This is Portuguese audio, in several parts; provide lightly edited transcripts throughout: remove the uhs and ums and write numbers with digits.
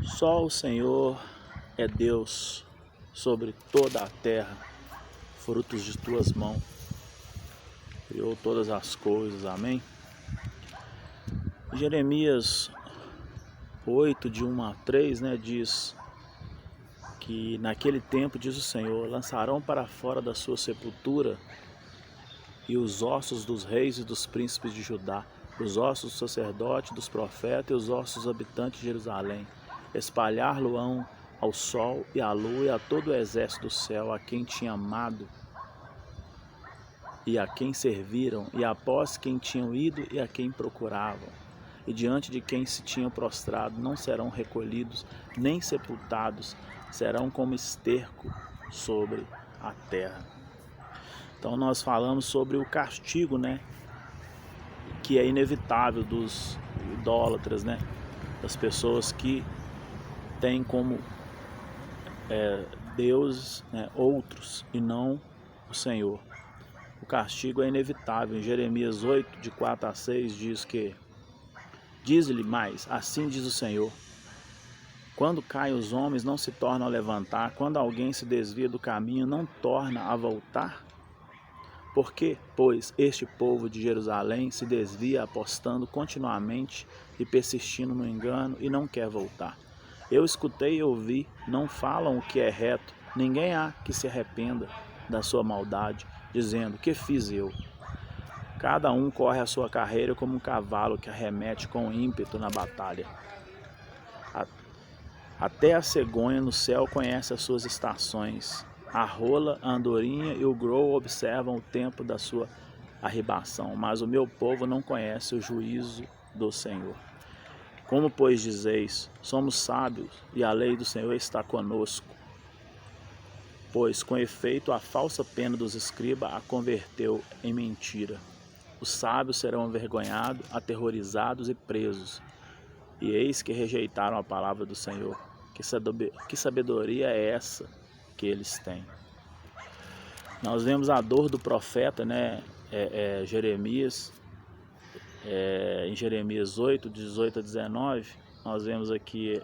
Só o Senhor é Deus sobre toda a terra, frutos de tuas mãos. Criou todas as coisas, amém? Jeremias 8, de 1 a 3, diz que naquele tempo, diz o Senhor, lançarão para fora da sua sepultura e os ossos dos reis e dos príncipes de Judá, os ossos dos sacerdotes, dos profetas e os ossos dos habitantes de Jerusalém. Espalhar-lo-ão ao sol e à lua e a todo o exército do céu, a quem tinha amado e a quem serviram, e após quem tinham ido e a quem procuravam. E diante de quem se tinham prostrado, não serão recolhidos, nem sepultados, serão como esterco sobre a terra. Então nós falamos sobre o castigo, que é inevitável dos idólatras, das pessoas que têm como deuses, outros e não o Senhor. O castigo é inevitável. Em Jeremias 8, de 4 a 6, diz que: diz-lhe mais, assim diz o Senhor: quando caem os homens, não se tornam a levantar, quando alguém se desvia do caminho, não torna a voltar? Por que, pois, este povo de Jerusalém se desvia apostando continuamente e persistindo no engano e não quer voltar? Eu escutei e ouvi, não falam o que é reto, ninguém há que se arrependa da sua maldade, dizendo: que fiz eu? Cada um corre a sua carreira como um cavalo que arremete com ímpeto na batalha. Até a cegonha no céu conhece as suas estações. A rola, a andorinha e o grou observam o tempo da sua arribação, mas o meu povo não conhece o juízo do Senhor. Como, pois, dizeis, somos sábios e a lei do Senhor está conosco? Pois, com efeito, a falsa pena dos escribas a converteu em mentira. Os sábios serão envergonhados, aterrorizados e presos. E eis que rejeitaram a palavra do Senhor. Que sabedoria é essa que eles têm? Nós vemos a dor do profeta, Jeremias, em Jeremias 8, 18 a 19, nós vemos aqui: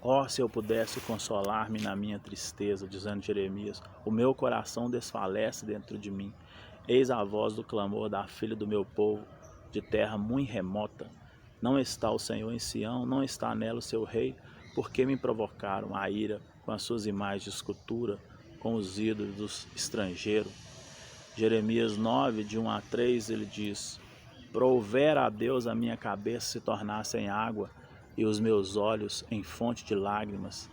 ó, se eu pudesse consolar-me na minha tristeza, dizendo Jeremias, o meu coração desfalece dentro de mim. Eis a voz do clamor da filha do meu povo, de terra muito remota. Não está o Senhor em Sião, não está nela o seu rei, porque me provocaram a ira com as suas imagens de escultura, com os ídolos dos estrangeiros. Jeremias 9, de 1 a 3, ele diz: provera a Deus a minha cabeça se tornasse em água e os meus olhos em fonte de lágrimas.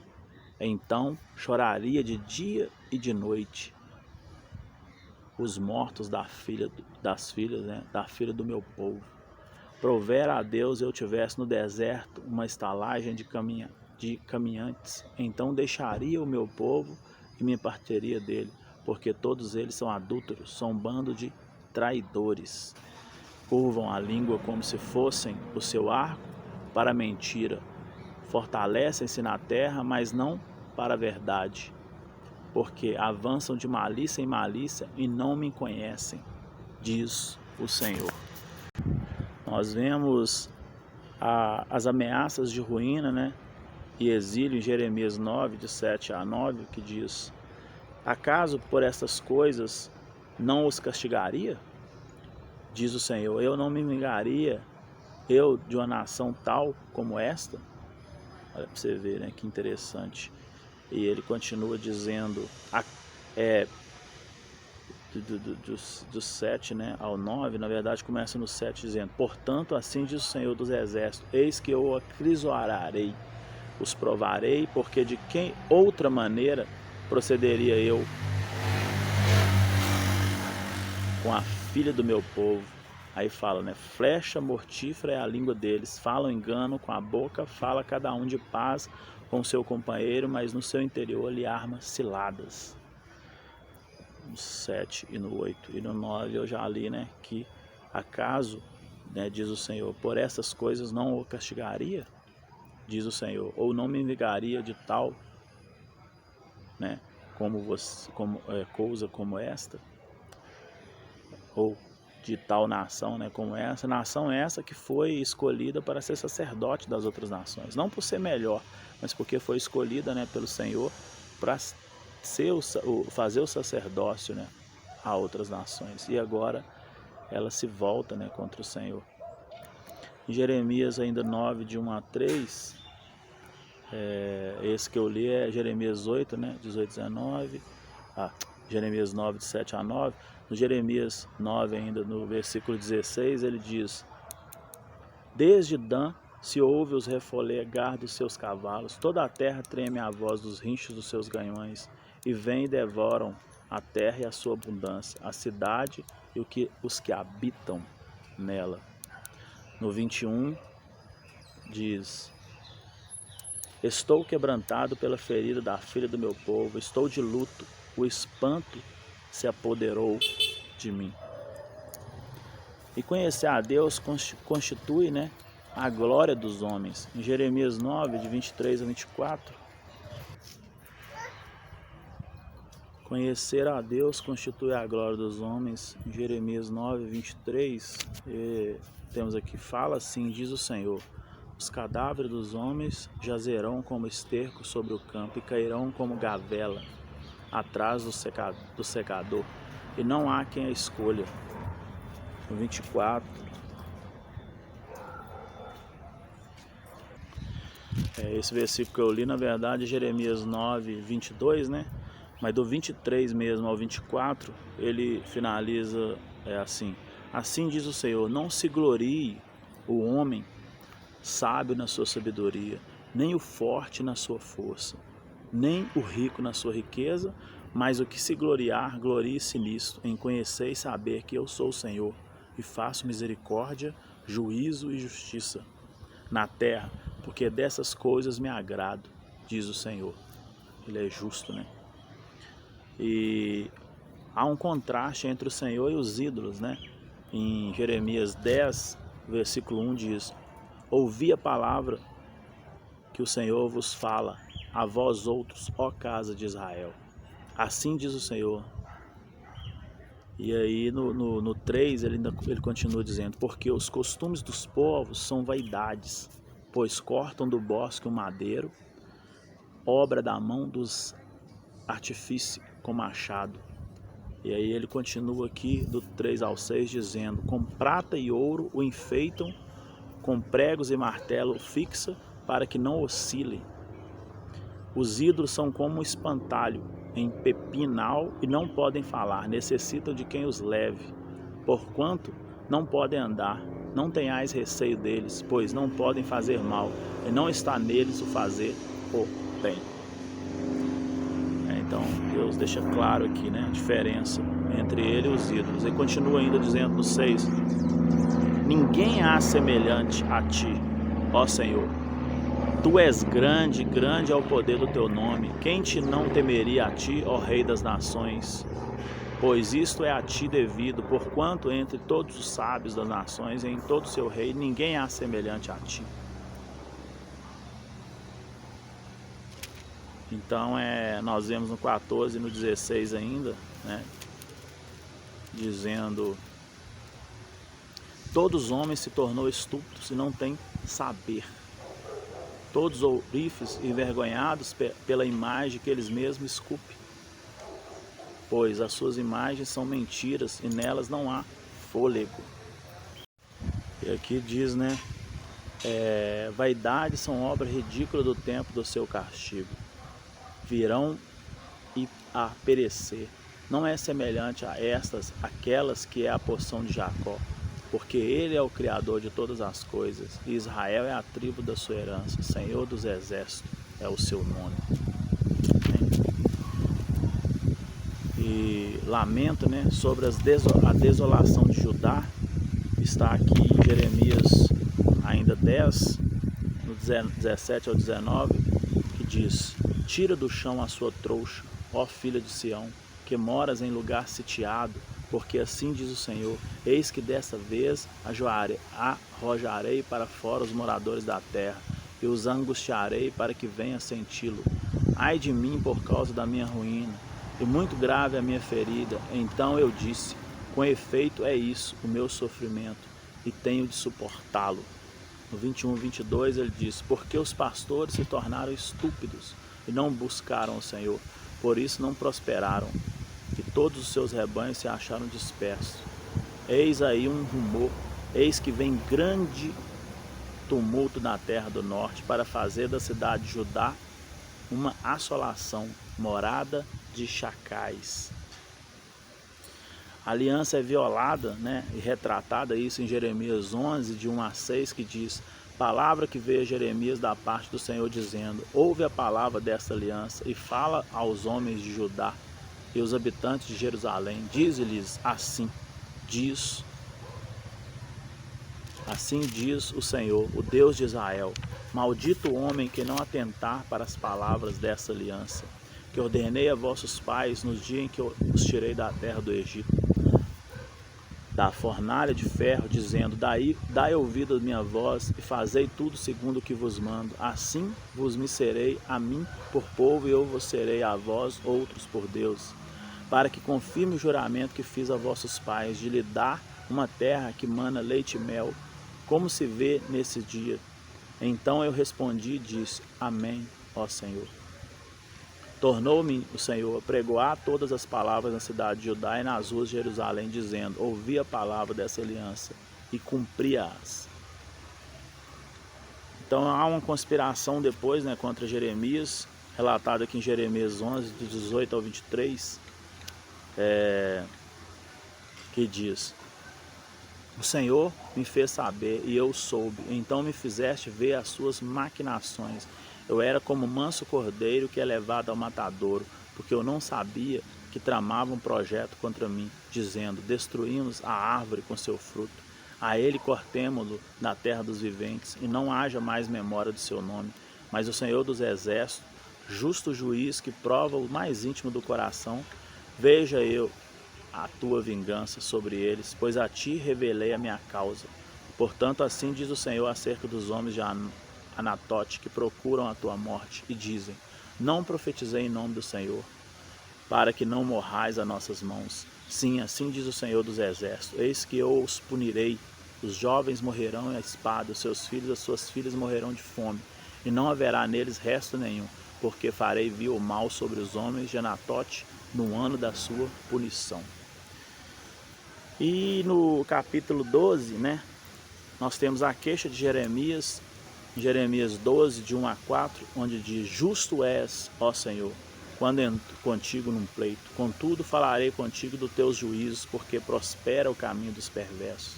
Então choraria de dia e de noite os mortos das filhas, da filha do meu povo. Provera a Deus eu tivesse no deserto uma estalagem de caminhantes, então deixaria o meu povo e me partiria dele, porque todos eles são adúlteros, são um bando de traidores. Curvam a língua como se fossem o seu arco para a mentira. Fortalecem-se na terra, mas não para a verdade, porque avançam de malícia em malícia e não me conhecem, diz o Senhor. Nós vemos as ameaças de ruína, e exílio em Jeremias 9, de 7 a 9, que diz: acaso por estas coisas não os castigaria? Diz o Senhor, eu não me vingaria, eu de uma nação tal como esta? Olha para você ver, que interessante. E ele continua dizendo, do 7 ao 9, na verdade começa no 7 dizendo: portanto assim diz o Senhor dos exércitos, eis que eu acrisolarei, os provarei, porque de quem outra maneira procederia eu com a filha do meu povo? Aí fala, flecha mortífera é a língua deles, falam engano com a boca, fala cada um de paz com seu companheiro, mas no seu interior lhe armas ciladas. No 7 e no 8 e no 9 eu já li, que acaso, diz o Senhor, por essas coisas não o castigaria, diz o Senhor, ou não me vingaria de tal, coisa como esta? Ou de tal nação, né, como essa. Nação essa que foi escolhida para ser sacerdote das outras nações. Não por ser melhor, mas porque foi escolhida, né, pelo Senhor para fazer o sacerdócio, né, a outras nações. E agora ela se volta, né, contra o Senhor. Em Jeremias ainda 9, de 1 a 3, esse que eu li é Jeremias 8, né, 18 a 19, Jeremias 9, de 7 a 9. No Jeremias 9, ainda no versículo 16, ele diz: Desde Dan se ouve os refolegar dos seus cavalos, toda a terra treme à voz dos rinchos dos seus ganhões, e vêm e devoram a terra e a sua abundância, a cidade e os que habitam nela. No 21 diz: Estou quebrantado pela ferida da filha do meu povo, estou de luto, o espanto se apoderou de mim. E conhecer a Deus constitui, né, a glória dos homens. Em Jeremias 9, de 23 a 24, conhecer a Deus constitui a glória dos homens. Em Jeremias 9, 23, temos aqui: fala assim, diz o Senhor: os cadáveres dos homens jazerão como esterco sobre o campo e cairão como gavela atrás do secador, e não há quem a escolha. No 24, esse versículo que eu li, na verdade, é Jeremias 9, 22, né? Mas do 23 mesmo ao 24, ele finaliza assim: assim diz o Senhor, não se glorie o homem sábio na sua sabedoria, nem o forte na sua força, nem o rico na sua riqueza, mas o que se gloriar, glorie-se nisto, em conhecer e saber que eu sou o Senhor, e faço misericórdia, juízo e justiça na terra, porque dessas coisas me agrado, diz o Senhor. Ele é justo, né? E há um contraste entre o Senhor e os ídolos, né? Em Jeremias 10, versículo 1 diz: ouvi a palavra que o Senhor vos fala, a vós outros, ó casa de Israel. Assim diz o Senhor. E aí no 3 ele continua dizendo: porque os costumes dos povos são vaidades, pois cortam do bosque o madeiro, obra da mão dos artifícios com machado. E aí ele continua aqui do 3 ao 6 dizendo: com prata e ouro o enfeitam, com pregos e martelo fixa, para que não oscile. Os ídolos são como um espantalho em pepinal e não podem falar, necessitam de quem os leve. Porquanto não podem andar, não tenhais receio deles, pois não podem fazer mal, e não está neles o fazer o bem. Então Deus deixa claro aqui, né, a diferença entre ele e os ídolos. Ele continua ainda dizendo no 6: ninguém há semelhante a ti, ó Senhor. Tu és grande, grande é o poder do teu nome. Quem te não temeria a ti, ó Rei das nações? Pois isto é a ti devido, porquanto entre todos os sábios das nações, em todo o seu rei, ninguém há semelhante a ti. Então nós vemos no 14 e no 16 ainda, né, dizendo: todos os homens se tornou estúpidos e não têm saber. Todos ourives envergonhados pela imagem que eles mesmos esculpem, pois as suas imagens são mentiras e nelas não há fôlego. E aqui diz, né, vaidades são obra ridícula do tempo do seu castigo, virão e a perecer. Não é semelhante a aquelas que é a porção de Jacó, porque ele é o Criador de todas as coisas, e Israel é a tribo da sua herança, Senhor dos exércitos é o seu nome. E lamento, né, sobre a desolação de Judá, está aqui em Jeremias ainda 10, no 17 ao 19, que diz: tira do chão a sua trouxa, ó filha de Sião, que moras em lugar sitiado, porque assim diz o Senhor: eis que dessa vez arrojarei para fora os moradores da terra, e os angustiarei para que venha senti-lo. Ai de mim por causa da minha ruína, e muito grave a minha ferida. Então eu disse: Com efeito é isso, o meu sofrimento, e tenho de suportá-lo. No 21, 22 ele diz, porque os pastores se tornaram estúpidos e não buscaram o Senhor, por isso não prosperaram, e todos os seus rebanhos se acharam dispersos. Eis aí um rumor, eis que vem grande tumulto na terra do norte para fazer da cidade de Judá uma assolação, morada de chacais. A aliança é violada, né, e retratada isso em Jeremias 11, de 1 a 6, que diz, palavra que veio a Jeremias da parte do Senhor dizendo, ouve a palavra desta aliança e fala aos homens de Judá e os habitantes de Jerusalém, diz-lhes assim diz o Senhor, o Deus de Israel, maldito o homem que não atentar para as palavras dessa aliança, que ordenei a vossos pais nos dias em que eu os tirei da terra do Egito, da fornalha de ferro, dizendo, dai ouvido à minha voz e fazei tudo segundo o que vos mando, assim vos me serei a mim por povo e eu vos serei a vós outros por Deus, para que confirme o juramento que fiz a vossos pais, de lhe dar uma terra que mana leite e mel, como se vê nesse dia. Então eu respondi e disse, amém, ó Senhor. Tornou-me o Senhor a pregoar todas as palavras na cidade de Judá e nas ruas de Jerusalém, dizendo, ouvi a palavra dessa aliança e cumpri-as. Então há uma conspiração depois, né, contra Jeremias, relatada aqui em Jeremias 11, de 18 ao 23, que diz, o Senhor me fez saber e eu soube, então me fizeste ver as suas maquinações. Eu era como manso cordeiro que é levado ao matadouro, porque eu não sabia que tramavam um projeto contra mim, dizendo, destruímos a árvore com seu fruto, a ele cortemo-lo na terra dos viventes, e não haja mais memória do seu nome. Mas o Senhor dos exércitos, justo juiz que prova o mais íntimo do coração, veja eu a tua vingança sobre eles, pois a ti revelei a minha causa. Portanto, assim diz o Senhor acerca dos homens de Anatote que procuram a tua morte e dizem, não profetizei em nome do Senhor, para que não morrais a nossas mãos. Sim, assim diz o Senhor dos exércitos, eis que eu os punirei, os jovens morrerão à espada, os seus filhos e as suas filhas morrerão de fome, e não haverá neles resto nenhum, porque farei vir o mal sobre os homens de Anatote no ano da sua punição. E no capítulo 12, né, nós temos a queixa de Jeremias, Jeremias 12, de 1 a 4, onde diz, justo és, ó Senhor, quando entro contigo num pleito, contudo falarei contigo dos teus juízos, porque prospera o caminho dos perversos,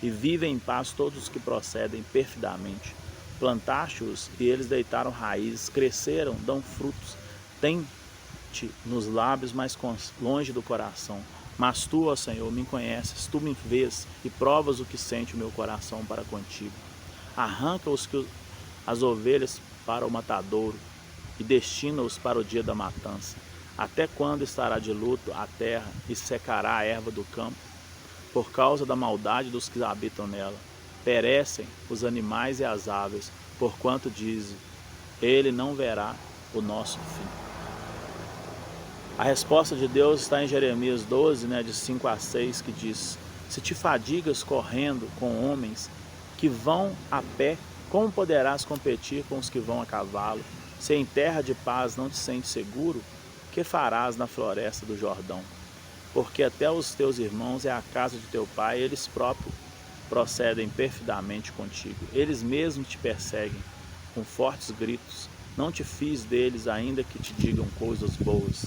e vivem em paz todos os que procedem perfidamente. Plantaste-os e eles deitaram raízes, cresceram, dão frutos, tem-te nos lábios, mas longe do coração. Mas tu, ó Senhor, me conheces, tu me vês e provas o que sente o meu coração para contigo. Arranca-os as ovelhas para o matadouro e destina-os para o dia da matança. Até quando estará de luto a terra e secará a erva do campo? Por causa da maldade dos que habitam nela. Perecem os animais e as aves, porquanto dizem, ele não verá o nosso fim. A resposta de Deus está em Jeremias 12, né, de 5 a 6, que diz, se te fadigas correndo com homens que vão a pé, como poderás competir com os que vão a cavalo? Se em terra de paz não te sentes seguro, que farás na floresta do Jordão? Porque até os teus irmãos é a casa de teu pai, eles próprios procedem perfidamente contigo. Eles mesmos te perseguem com fortes gritos. Não te fiz deles ainda que te digam coisas boas.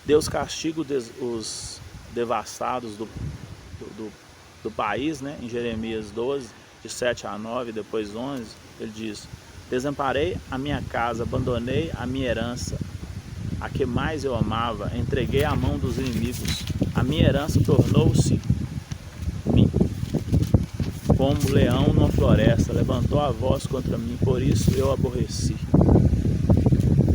Deus castiga os devastados do país, né? Em Jeremias 12, de 7 a 9, depois 11, ele diz, desamparei a minha casa, abandonei a minha herança, a que mais eu amava, entreguei à mão dos inimigos. A minha herança tornou-se como leão numa floresta, levantou a voz contra mim, por isso eu aborreci.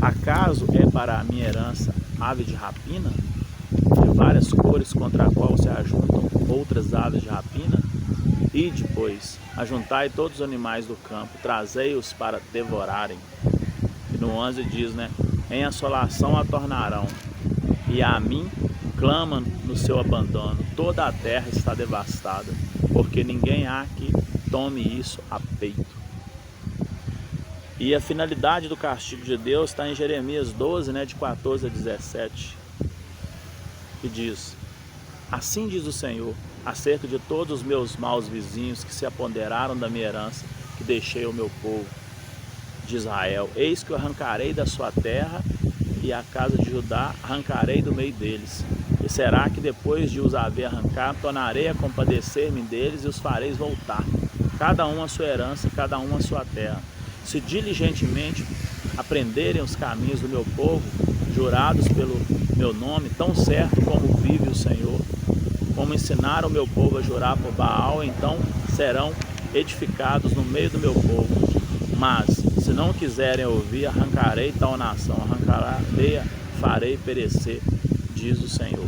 Acaso é para a minha herança ave de rapina, de várias cores contra a qual se ajuntam outras aves de rapina? Ide, pois, ajuntai todos os animais do campo, trazei-os para devorarem. E no 11 diz, né, em assolação a tornarão, e a mim clama no seu abandono. Toda a terra está devastada, porque ninguém há que tome isso a peito. E a finalidade do castigo de Deus está em Jeremias 12, de 14 a 17, que diz: assim diz o Senhor, acerca de todos os meus maus vizinhos que se apoderaram da minha herança, que deixei ao meu povo de Israel. Eis que eu arrancarei da sua terra, e a casa de Judá arrancarei do meio deles. E será que depois de os haver arrancado, tornarei a compadecer-me deles e os fareis voltar, cada um a sua herança, cada um a sua terra. Se diligentemente aprenderem os caminhos do meu povo, jurados pelo meu nome, tão certo como vive o Senhor, como ensinaram o meu povo a jurar por Baal, então serão edificados no meio do meu povo. Mas, se não quiserem ouvir, arrancarei tal nação, arrancarei, farei perecer, diz o Senhor.